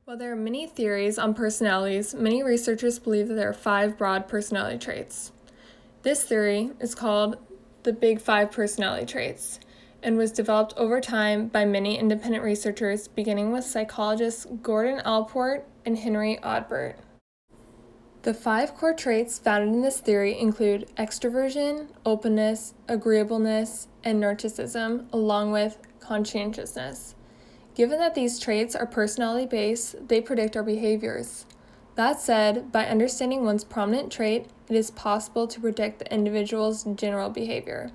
While there are many theories on personalities, many researchers believe that there are 5 broad personality traits. This theory is called the Big 5 personality traits and was developed over time by many independent researchers, beginning with psychologists Gordon Allport and Henry Odbert. The 5 core traits found in this theory include extroversion, openness, agreeableness, and narcissism, along with conscientiousness. Given that these traits are personality-based, they predict our behaviors. That said, by understanding one's prominent trait, it is possible to predict the individual's general behavior.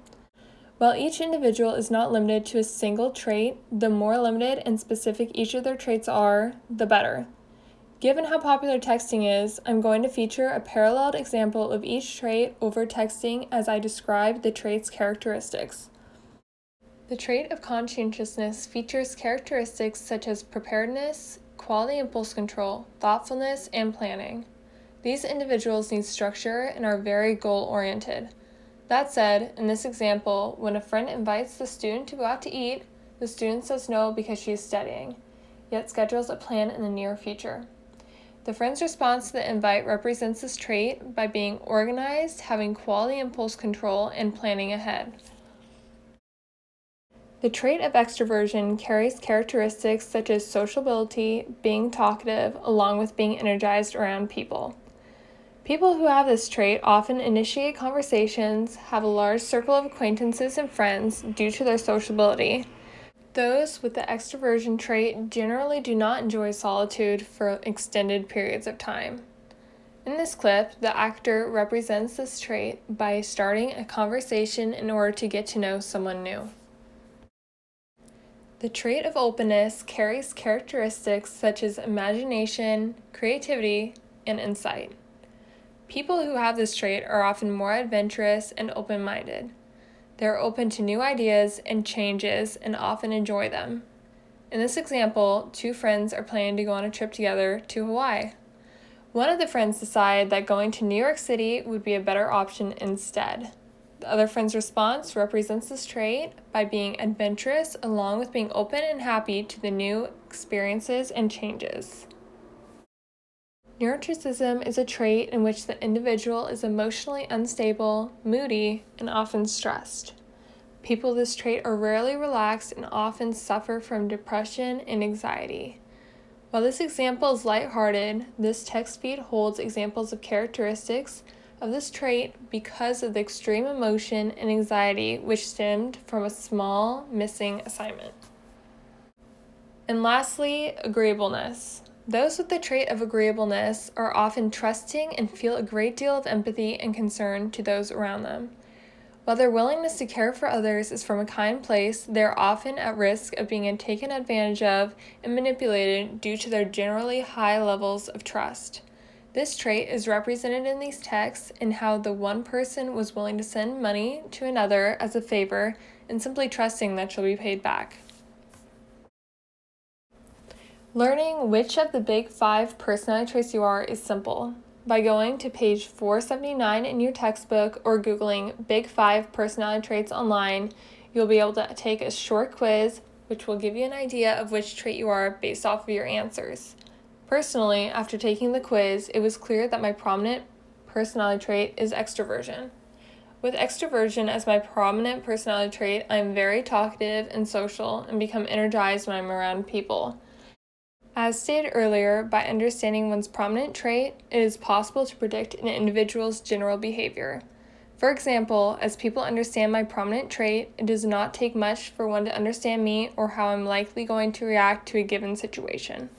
While each individual is not limited to a single trait, the more limited and specific each of their traits are, the better. Given how popular texting is, I'm going to feature a paralleled example of each trait over texting as I describe the trait's characteristics. The trait of conscientiousness features characteristics such as preparedness, quality impulse control, thoughtfulness, and planning. These individuals need structure and are very goal-oriented. That said, in this example, when a friend invites the student to go out to eat, the student says no because she is studying, yet schedules a plan in the near future. The friend's response to the invite represents this trait by being organized, having quality impulse control, and planning ahead. The trait of extroversion carries characteristics such as sociability, being talkative, along with being energized around people. People who have this trait often initiate conversations, have a large circle of acquaintances and friends due to their sociability. Those with the extroversion trait generally do not enjoy solitude for extended periods of time. In this clip, the actor represents this trait by starting a conversation in order to get to know someone new. The trait of openness carries characteristics such as imagination, creativity, and insight. People who have this trait are often more adventurous and open-minded. They are open to new ideas and changes and often enjoy them. In this example, 2 friends are planning to go on a trip together to Hawaii. One of the friends decided that going to New York City would be a better option instead. The other friend's response represents this trait by being adventurous along with being open and happy to the new experiences and changes. Narcissism is a trait in which the individual is emotionally unstable, moody, and often stressed. People with this trait are rarely relaxed and often suffer from depression and anxiety. While this example is lighthearted, this text feed holds examples of characteristics of this trait because of the extreme emotion and anxiety which stemmed from a small missing assignment. And lastly, agreeableness. Those with the trait of agreeableness are often trusting and feel a great deal of empathy and concern to those around them. While their willingness to care for others is from a kind place, they are often at risk of being taken advantage of and manipulated due to their generally high levels of trust. This trait is represented in these texts in how the one person was willing to send money to another as a favor and simply trusting that she'll be paid back. Learning which of the Big 5 personality traits you are is simple. By going to page 479 in your textbook or Googling Big 5 personality traits online, you'll be able to take a short quiz which will give you an idea of which trait you are based off of your answers. Personally, after taking the quiz, it was clear that my prominent personality trait is extroversion. With extroversion as my prominent personality trait, I am very talkative and social and become energized when I'm around people. As stated earlier, by understanding one's prominent trait, it is possible to predict an individual's general behavior. For example, as people understand my prominent trait, it does not take much for one to understand me or how I'm likely going to react to a given situation.